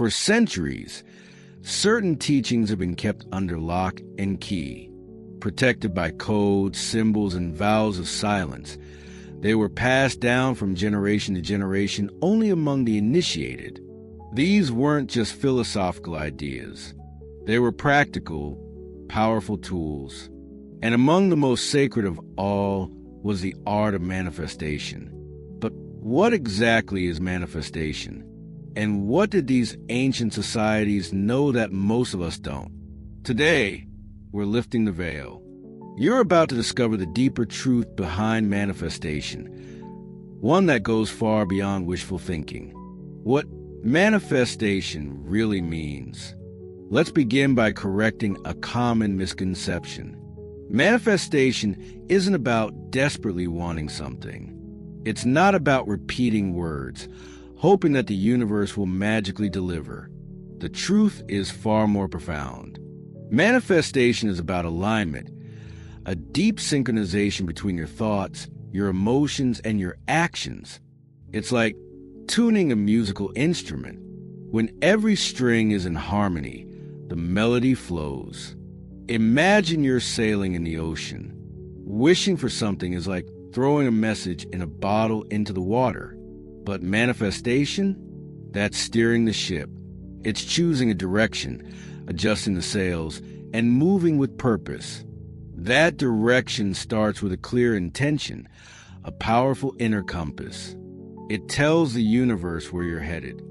For centuries, certain teachings have been kept under lock and key, protected by codes, symbols, and vows of silence. They were passed down from generation to generation only among the initiated. These weren't just philosophical ideas. They were practical, powerful tools. And among the most sacred of all was the art of manifestation. But what exactly is manifestation? And what did these ancient societies know that most of us don't? Today, we're lifting the veil. You're about to discover the deeper truth behind manifestation, one that goes far beyond wishful thinking. What manifestation really means. Let's begin by correcting a common misconception. Manifestation isn't about desperately wanting something. It's not about repeating words, hoping that the universe will magically deliver. The truth is far more profound. Manifestation is about alignment, a deep synchronization between your thoughts, your emotions, and your actions. It's like tuning a musical instrument. When every string is in harmony, the melody flows. Imagine you're sailing in the ocean. Wishing for something is like throwing a message in a bottle into the water. But manifestation? That's steering the ship. It's choosing a direction, adjusting the sails, and moving with purpose. That direction starts with a clear intention, a powerful inner compass. It tells the universe where you're headed.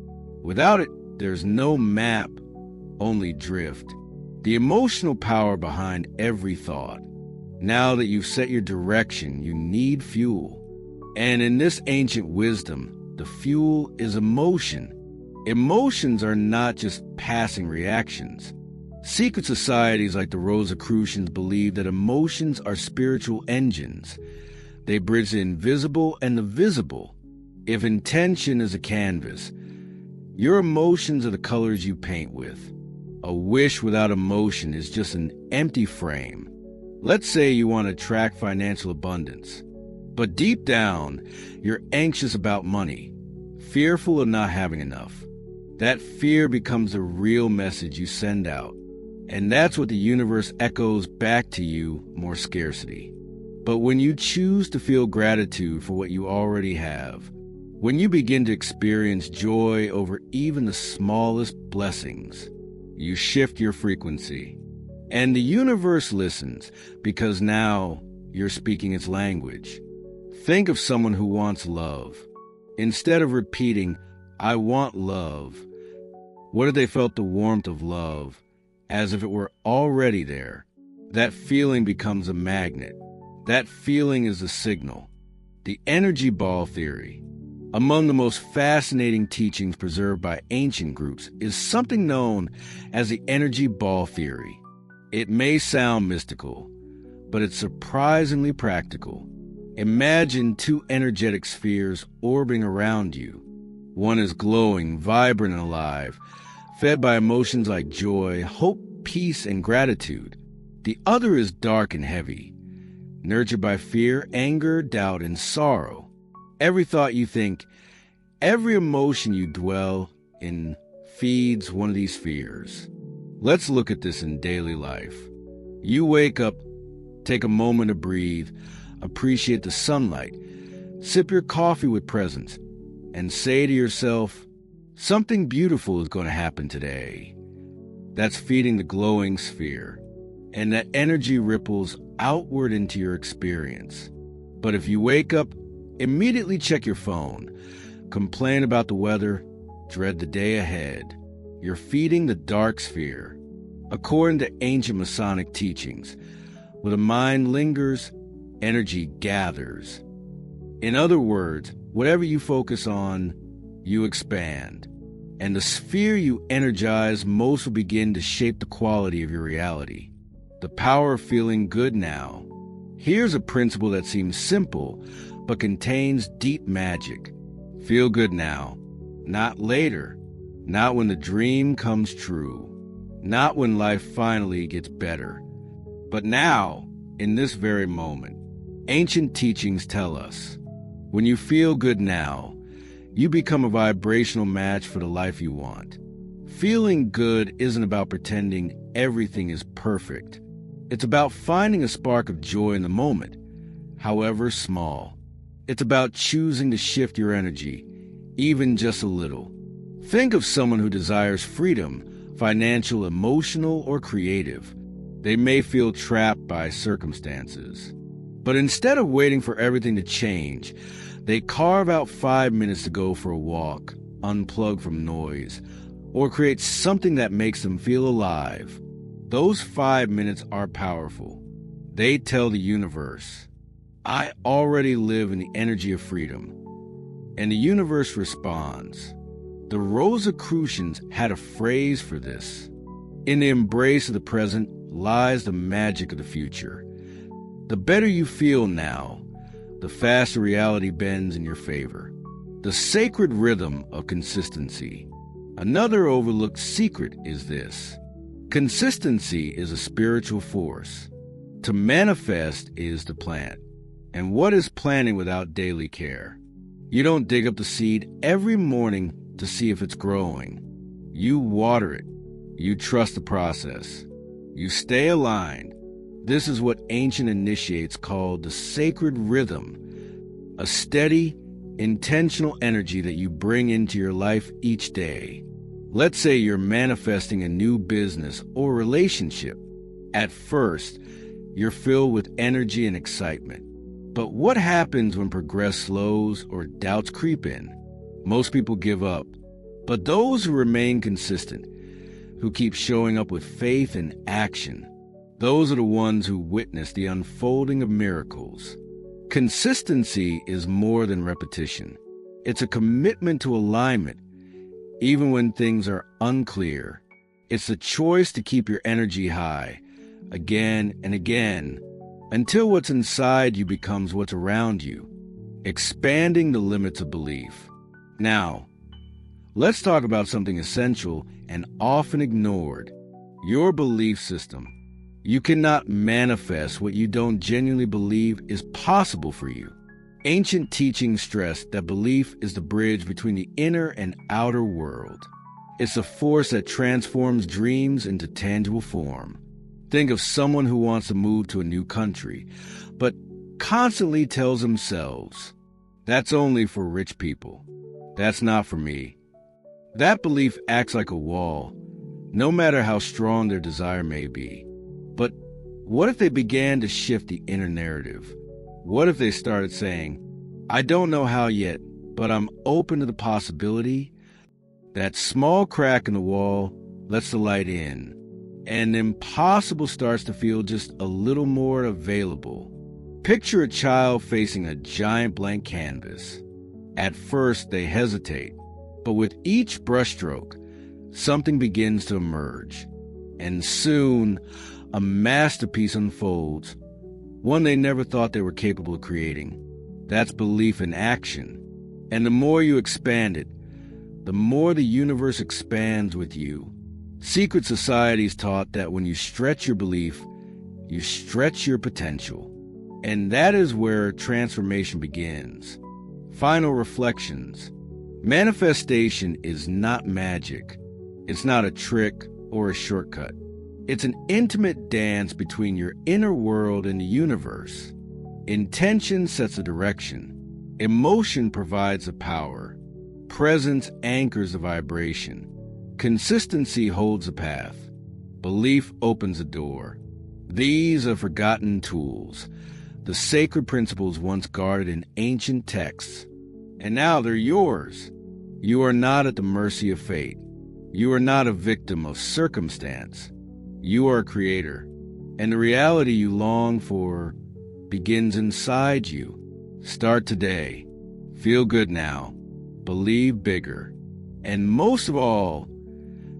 Without it, there's no map, only drift. The emotional power behind every thought. Now that you've set your direction, you need fuel. And in this ancient wisdom, the fuel is emotion. Emotions are not just passing reactions. Secret societies like the Rosicrucians believe that emotions are spiritual engines. They bridge the invisible and the visible. If intention is a canvas, your emotions are the colors you paint with. A wish without emotion is just an empty frame. Let's say you want to attract financial abundance, but deep down, you're anxious about money, fearful of not having enough. That fear becomes the real message you send out. And that's what the universe echoes back to you, more scarcity. But when you choose to feel gratitude for what you already have, when you begin to experience joy over even the smallest blessings, you shift your frequency. And the universe listens because now you're speaking its language. Think of someone who wants love. Instead of repeating, "I want love," what if they felt the warmth of love as if it were already there? That feeling becomes a magnet. That feeling is a signal. The energy ball theory. Among the most fascinating teachings preserved by ancient groups is something known as the energy ball theory. It may sound mystical, but it's surprisingly practical. Imagine two energetic spheres orbiting around you. One is glowing, vibrant, and alive, fed by emotions like joy, hope, peace, and gratitude. The other is dark and heavy, nurtured by fear, anger, doubt, and sorrow. Every thought you think, every emotion you dwell in feeds one of these spheres. Let's look at this in daily life. You wake up, take a moment to breathe, appreciate the sunlight, sip your coffee with presence, and say to yourself, something beautiful is going to happen today. That's feeding the glowing sphere, and that energy ripples outward into your experience. But if you wake up, immediately check your phone, complain about the weather, dread the day ahead, you're feeding the dark sphere. According to ancient Masonic teachings, where the mind lingers, energy gathers. In other words, whatever you focus on, you expand. And the sphere you energize most will begin to shape the quality of your reality. The power of feeling good now. Here's a principle that seems simple, but contains deep magic. Feel good now, not later, not when the dream comes true, not when life finally gets better, but now, in this very moment. Ancient teachings tell us, when you feel good now, you become a vibrational match for the life you want. Feeling good isn't about pretending everything is perfect. It's about finding a spark of joy in the moment, however small. It's about choosing to shift your energy, even just a little. Think of someone who desires freedom, financial, emotional, or creative. They may feel trapped by circumstances. But instead of waiting for everything to change, they carve out 5 minutes to go for a walk, unplug from noise, or create something that makes them feel alive. Those 5 minutes are powerful. They tell the universe, I already live in the energy of freedom. And the universe responds. The Rosicrucians had a phrase for this. In the embrace of the present lies the magic of the future. The better you feel now, the faster reality bends in your favor. The sacred rhythm of consistency. Another overlooked secret is this. Consistency is a spiritual force. To manifest is to plant. And what is planting without daily care? You don't dig up the seed every morning to see if it's growing. You water it. You trust the process. You stay aligned. This is what ancient initiates called the sacred rhythm, a steady, intentional energy that you bring into your life each day. Let's say you're manifesting a new business or relationship. At first, you're filled with energy and excitement. But what happens when progress slows or doubts creep in? Most people give up. But those who remain consistent, who keep showing up with faith and action, those are the ones who witness the unfolding of miracles. Consistency is more than repetition. It's a commitment to alignment, even when things are unclear. It's a choice to keep your energy high, again and again, until what's inside you becomes what's around you, expanding the limits of belief. Now, let's talk about something essential and often ignored, your belief system. You cannot manifest what you don't genuinely believe is possible for you. Ancient teachings stress that belief is the bridge between the inner and outer world. It's a force that transforms dreams into tangible form. Think of someone who wants to move to a new country, but constantly tells themselves, that's only for rich people. That's not for me. That belief acts like a wall, no matter how strong their desire may be. But what if they began to shift the inner narrative? What if they started saying, I don't know how yet, but I'm open to the possibility? That small crack in the wall lets the light in, and the impossible starts to feel just a little more available. Picture a child facing a giant blank canvas. At first, they hesitate, but with each brushstroke, something begins to emerge. And soon, a masterpiece unfolds, one they never thought they were capable of creating. That's belief in action. And the more you expand it, the more the universe expands with you. Secret societies taught that when you stretch your belief, you stretch your potential. And that is where transformation begins. Final reflections. Manifestation is not magic. It's not a trick or a shortcut. It's an intimate dance between your inner world and the universe. Intention sets a direction. Emotion provides a power. Presence anchors the vibration. Consistency holds a path. Belief opens a door. These are forgotten tools, the sacred principles once guarded in ancient texts. And now they're yours. You are not at the mercy of fate. You are not a victim of circumstance. You are a creator. And the reality you long for begins inside you. Start today. Feel good now. Believe bigger. And most of all,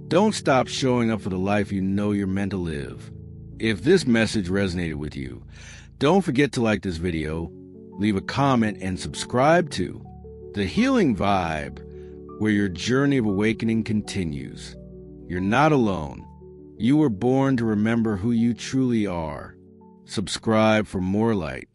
don't stop showing up for the life you know you're meant to live. If this message resonated with you, don't forget to like this video, leave a comment, and subscribe to The Healing Vibe, where your journey of awakening continues. You're not alone. You were born to remember who you truly are. Subscribe for more light,